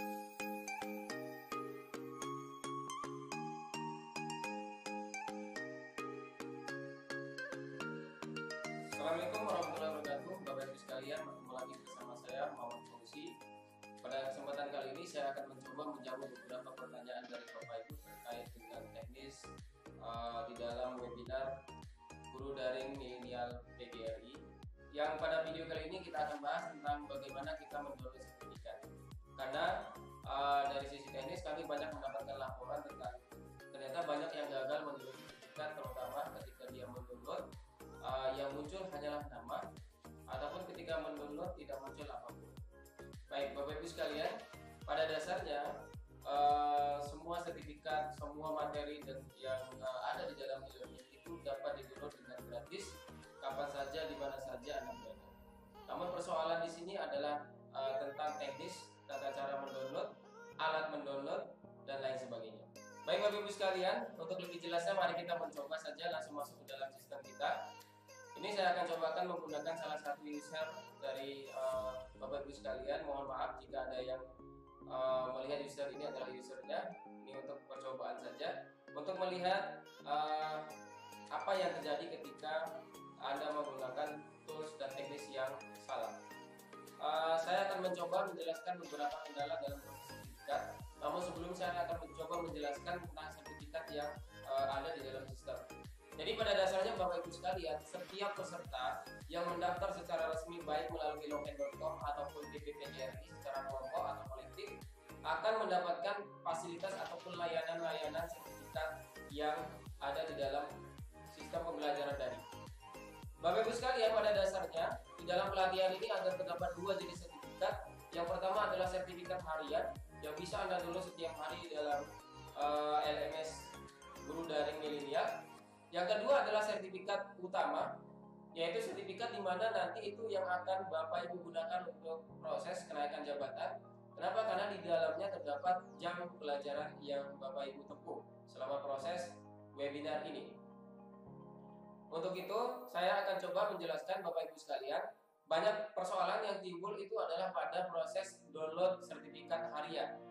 Assalamualaikum warahmatullahi wabarakatuh, Bapak Ibu sekalian, bertemu lagi bersama saya Muhammad Fauzi. Pada kesempatan kali ini saya akan mencoba menjawab beberapa pertanyaan dari Bapak Ibu terkait dengan teknis di dalam webinar Guru Daring Milenial PGRI. Yang pada video kali ini kita akan bahas tentang bagaimana kita mendownload sertifikat. Karena dari sisi teknis kami banyak mendapatkan laporan tentang ternyata banyak yang gagal mendownload sertifikat, terutama ketika dia mendownload yang muncul hanyalah nama, ataupun ketika mendownload tidak muncul apapun. Baik Bapak Ibu sekalian, pada dasarnya semua sertifikat, semua materi dan yang ada di dalam e-learning itu dapat di-download dengan gratis kapan saja, di mana saja Anda berada. Namun persoalan di sini adalah tentang teknis, tata cara mendownload, alat mendownload, dan lain sebagainya. Baik Bapak Ibu sekalian, untuk lebih jelasnya mari kita mencoba saja langsung masuk ke dalam sistem kita. Ini saya akan cobakan menggunakan salah satu user dari Bapak Ibu sekalian. Mohon maaf jika ada yang melihat user ini adalah usernya. Ini untuk percobaan saja, untuk melihat apa yang terjadi ketika Anda menggunakan tools dan teknis yang salah. Saya akan mencoba menjelaskan beberapa kendala dalam proses sertifikat. Namun sebelum saya akan mencoba menjelaskan tentang sertifikat yang ada di dalam sistem. Jadi pada dasarnya Bapak Ibu sekalian, setiap peserta yang mendaftar secara resmi baik melalui loket.com ataupun DPPGRI secara kelompok atau kolektif akan mendapatkan fasilitas ataupun layanan-layanan sertifikat yang ada di dalam sistem pembelajaran daring. Bapak Ibu sekalian, pada dasarnya di dalam pelatihan ini ada terdapat dua jenis sertifikat. Yang pertama adalah sertifikat harian yang bisa Anda download setiap hari di dalam LMS Guru Daring Milenial. Yang kedua adalah sertifikat utama, yaitu sertifikat di mana nanti itu yang akan Bapak Ibu gunakan untuk proses kenaikan jabatan. Kenapa? Karena di dalamnya terdapat jam pelajaran yang Bapak Ibu tempuh selama proses webinar ini. Untuk itu, saya akan coba menjelaskan Bapak Ibu sekalian. Banyak persoalan yang timbul itu adalah pada proses download sertifikat harian.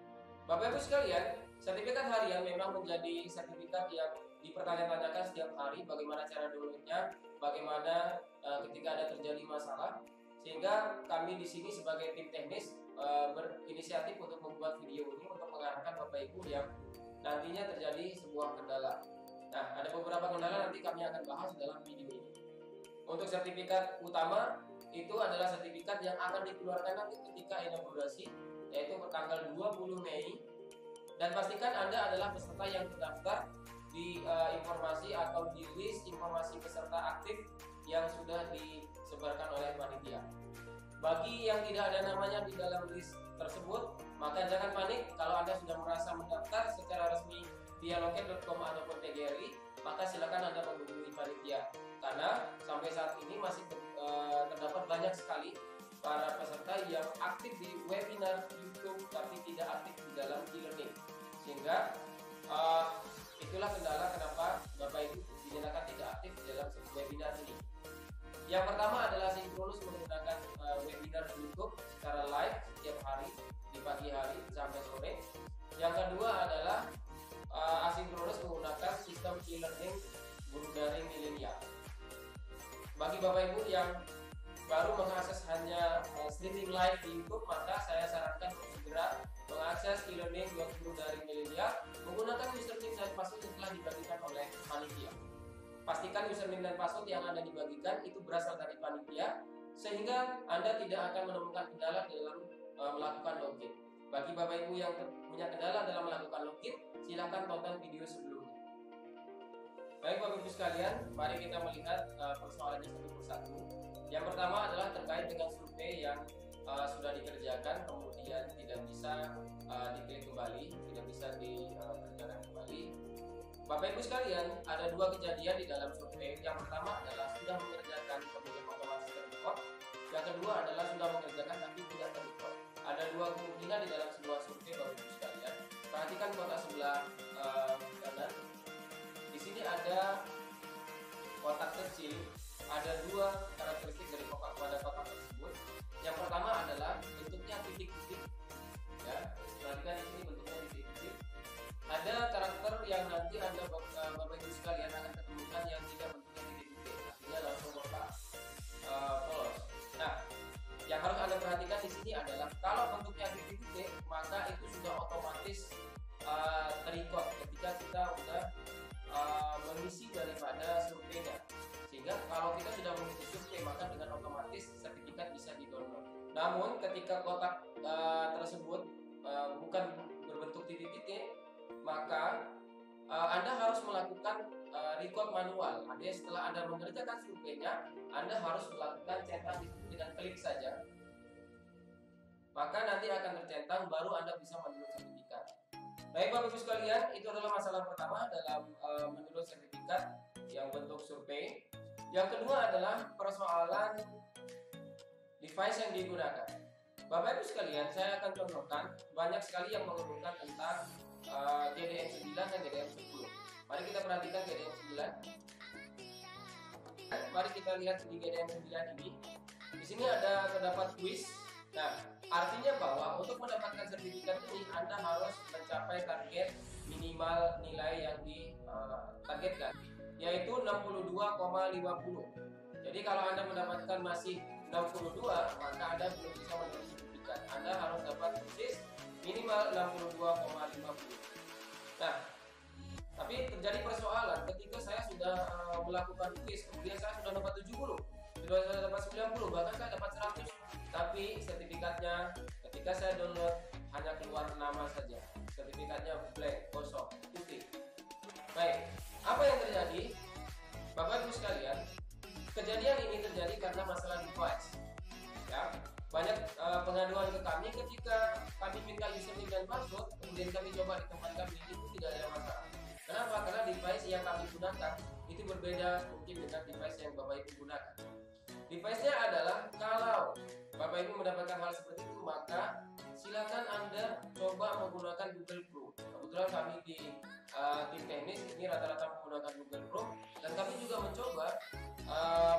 Bapak Ibu sekalian, sertifikat harian memang menjadi sertifikat yang dipertanya-tanyakan setiap hari, bagaimana cara downloadnya, bagaimana ketika ada terjadi masalah, sehingga kami di sini sebagai tim teknis berinisiatif untuk membuat video ini untuk mengarahkan Bapak Ibu yang nantinya terjadi sebuah kendala. Nah, ada beberapa kendala nanti kami akan bahas dalam video ini. Untuk sertifikat utama, itu adalah sertifikat yang akan dikeluarkan nanti ketika inaugurasi, yaitu tanggal 20 Mei, dan pastikan Anda adalah peserta yang terdaftar di informasi atau di list informasi peserta aktif yang sudah disebarkan oleh panitia. Bagi yang tidak ada namanya di dalam list tersebut, maka jangan panik. Kalau Anda sudah merasa mendaftar secara resmi via loket.com ataupun PGRI, maka silakan Anda menghubungi panitia, karena sampai saat ini masih terdapat banyak sekali para peserta yang aktif di webinar YouTube tapi tidak aktif di dalam e-learning, sehingga itulah kendala kenapa Bapak Ibu dinyatakan tidak aktif di dalam webinar ini. Yang pertama adalah sinkronus menggunakan webinar YouTube secara live setiap hari di pagi hari sampai sore. Yang kedua adalah asinkronus menggunakan sistem e-learning Guru Daring Milenial. Bagi Bapak Ibu yang baru mengakses hanya streaming live di YouTube, maka saya sarankan untuk segera mengakses e-learning Guru Daring Milenial menggunakan username dan password yang telah dibagikan oleh panitia. Pastikan username dan password yang Anda dibagikan itu berasal dari panitia, sehingga Anda tidak akan menemukan kendala dalam melakukan login. Bagi Bapak Ibu yang punya kendala dalam melakukan login, silakan tonton video sebelumnya. Baik Bapak Ibu sekalian, mari kita melihat persoalannya satu persatu. Yang pertama adalah terkait dengan survei yang sudah dikerjakan kemudian tidak bisa diklik kembali, tidak bisa dikerjakan kembali. Bapak Ibu sekalian, ada dua kejadian di dalam survei. Yang pertama adalah sudah mengerjakan kemudian otomatis ter-record. Yang kedua adalah sudah mengerjakan tapi tidak ter-record. Ada dua kemungkinan di dalam sebuah survei Bapak Ibu sekalian. Perhatikan kotak sebelah kanan. Di sini ada kotak kecil. Ada dua karakteristik dari kotak tersebut. Yang pertama adalah bentuknya titik-titik, ya. perhatikan di sini adalah kalau bentuknya titik-titik, maka itu sudah otomatis terikot ketika kita sudah mengisi daripada surveinya. Sehingga kalau kita sudah mengisi survei, maka dengan otomatis sertifikat bisa di-download. Namun ketika kotak tersebut bukan berbentuk titik-titik, maka Anda harus melakukan record manual. Artinya setelah Anda mengerjakan surveinya, Anda harus melakukan centang di situ dengan klik saja. Maka nanti akan tercentang, baru Anda bisa mendownload sertifikat. Baik Bapak Ibu sekalian, itu adalah masalah pertama dalam mendownload sertifikat yang bentuk survei. Yang kedua adalah persoalan device yang digunakan. Bapak Ibu sekalian, saya akan contohkan banyak sekali yang mengemukakan tentang GDM9 dan GDM10. Mari kita perhatikan GDM9. Mari kita lihat di GDM9 ini. Di sini ada terdapat quiz. Nah, artinya bahwa untuk mendapatkan sertifikat ini Anda harus mencapai target minimal nilai yang ditargetkan, yaitu 62,50. Jadi kalau Anda mendapatkan masih 62, maka Anda belum bisa menerima sertifikat. Anda harus dapat persis minimal 62,50. Nah, tapi terjadi persoalan ketika saya sudah melakukan quiz, kemudian saya sudah dapat 70, sudah dapat 90, bahkan saya dapat 100, tapi sertifikatnya ketika saya download hanya keluar nama saja, sertifikatnya blank, kosong, putih. Baik, apa yang terjadi? Bapak Ibu sekalian, kejadian ini terjadi karena masalah device. Ya, banyak pengaduan ke kami ketika kami minta username dan password, kemudian kami coba di tempat kami, itu tidak ada masalah. Kenapa? Karena device yang kami gunakan itu berbeda mungkin dengan device yang Bapak Ibu gunakan. Device-nya adalah kalau Bapak Ibu mendapatkan hal seperti itu, maka silakan Anda coba menggunakan Google Chrome. Kebetulan kami di tim teknis ini rata-rata menggunakan Google Chrome, dan kami juga mencoba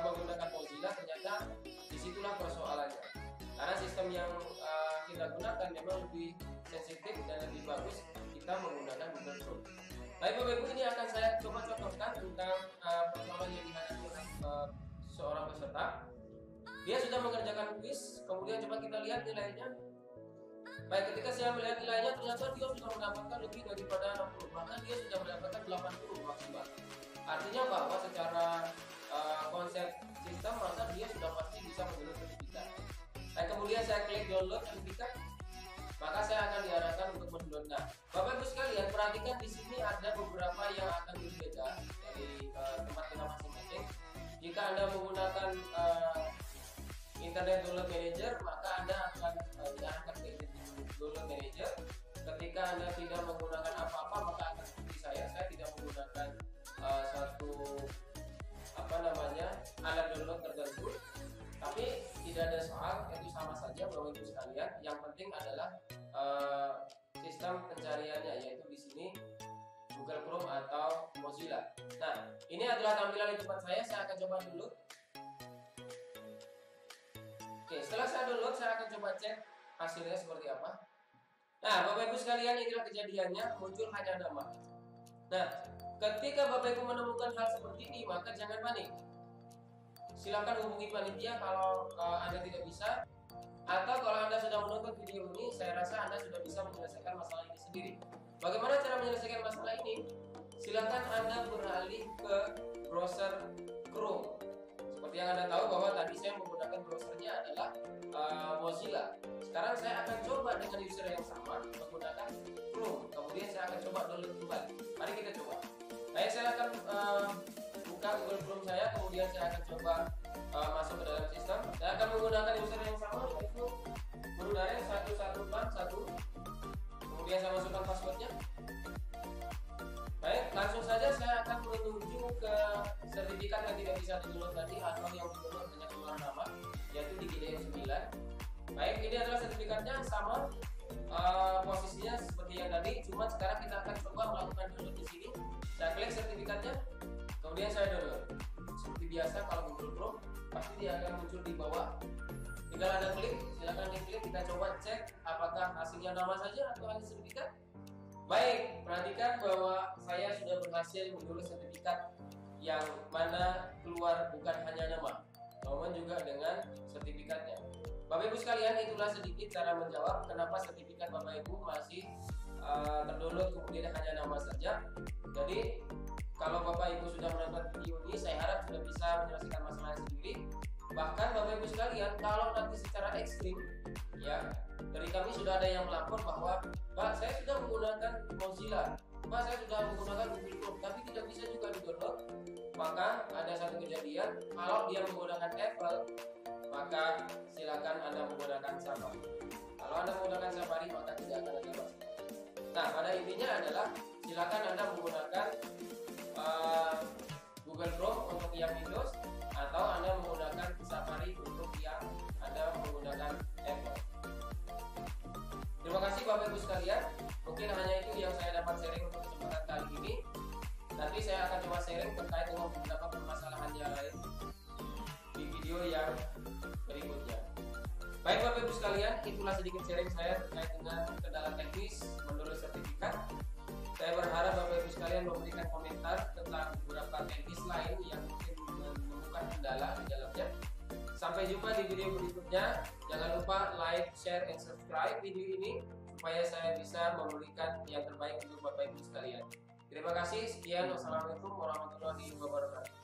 menggunakan Mozilla. Ternyata disitulah persoalannya, karena sistem yang kita gunakan memang lebih sensitif dan lebih bagus kita menggunakan Google Chrome. Baik Bapak Ibu, ini akan saya coba contohkan tentang persoalan yang dihadapi oleh seorang peserta. Dia sudah mengerjakan quiz, kemudian coba kita lihat nilainya. Baik, ketika saya melihat nilainya, ternyata dia sudah mendapatkan lebih daripada 60, bahkan dia sudah mendapatkan 80 maksimal. Artinya bahwa secara konsep sistem, maka dia sudah pasti bisa mendownload sertifikat. Nah, kemudian saya klik download sertifikat, maka saya akan diarahkan untuk mendownload. Nah, Bapak Ibu sekalian, perhatikan di sini ada beberapa yang akan berbeda dari tempat kita masing-masing. Jika Anda menggunakan Internet Download Manager, maka Anda akan diarahkan ke Internet Download Manager. Ketika Anda tidak menggunakan apa-apa, maka akan seperti saya tidak menggunakan satu alat download tertentu. Tapi tidak ada soal, itu sama saja Bapak Ibu sekalian. Yang penting adalah sistem pencariannya, yaitu di sini Google Chrome atau Mozilla. Nah, ini adalah tampilan di depan saya akan coba download. Oke, setelah saya download, saya akan coba cek hasilnya seperti apa. Nah, Bapak Ibu sekalian, inilah kejadiannya, muncul hanya nama. Nah, ketika Bapak Ibu menemukan hal seperti ini, maka jangan panik. Silakan hubungi panitia kalau Anda tidak bisa, atau kalau Anda sudah menonton video ini, saya rasa Anda sudah bisa menyelesaikan masalah ini sendiri. Bagaimana cara menyelesaikan masalah ini? Silakan Anda beralih ke browser Chrome. Seperti yang Anda tahu bahwa tadi saya menggunakan browsernya adalah Mozilla. Sekarang saya akan coba dengan user yang sama menggunakan Chrome. Kemudian saya akan coba download kembali. Mari kita coba. Baik, saya akan buka Google Chrome saya, kemudian saya akan coba masuk ke dalam sistem. Saya akan menggunakan user yang sama, yaitu guru daring 114.1. Kemudian saya masukkan passwordnya. Baik, langsung saja saya akan menuju ke sertifikat yang tidak bisa di-download tadi, atau yang di-download hanya keluar nama, yaitu di GDM9. Baik, ini adalah sertifikatnya, sama posisinya seperti yang tadi, cuma sekarang kita akan coba melakukan download di sini. Saya klik sertifikatnya, kemudian saya download. Seperti biasa kalau Google Chrome, pasti dia akan muncul di bawah. Tinggal Anda klik, silakan diklik, kita coba cek apakah hasilnya nama saja atau hasil sertifikat. Baik, perhatikan bahwa saya sudah berhasil mendownload sertifikat yang mana keluar bukan hanya nama, namun juga dengan sertifikatnya. Bapak Ibu sekalian, itulah sedikit cara menjawab kenapa sertifikat Bapak Ibu masih terdownload kemudian hanya nama saja. Jadi kalau Bapak Ibu sudah menonton video ini, saya harap sudah bisa menyelesaikan masalahnya sendiri. Bahkan Bapak Ibu sekalian, kalau nanti secara ekstrim, ya dari kami sudah ada yang melapor bahwa Pak, saya sudah menggunakan Mozilla, Pak, saya sudah menggunakan Google Chrome, tapi tidak bisa juga di-download. Maka ada satu kejadian, kalau dia menggunakan Apple, maka silakan Anda menggunakan Safari. Kalau Anda menggunakan Safari, maka tidak akan ada masalah. Nah, pada intinya adalah silakan Anda menggunakan Google Chrome untuk yang Windows, atau Anda menggunakan Safari untuk yang Anda menggunakan Apple. Terima kasih Bapak Ibu sekalian. Mungkin hanya itu yang saya dapat sharing untuk kesempatan kali ini. Nanti saya akan coba sharing terkait dengan beberapa permasalahan yang lain di video yang berikutnya. Baik Bapak Ibu sekalian, itulah sedikit sharing saya terkait dengan kendala teknis menurut sertifikat. Saya berharap Bapak Ibu sekalian memberikan komentar tentang beberapa teknis lain yang mungkin menemukan kendala di dalamnya. Sampai jumpa di video berikutnya. Jangan lupa like, share, and subscribe video ini supaya saya bisa memberikan yang terbaik untuk Bapak Ibu sekalian. Terima kasih. Sekian. Wassalamualaikum warahmatullahi wabarakatuh.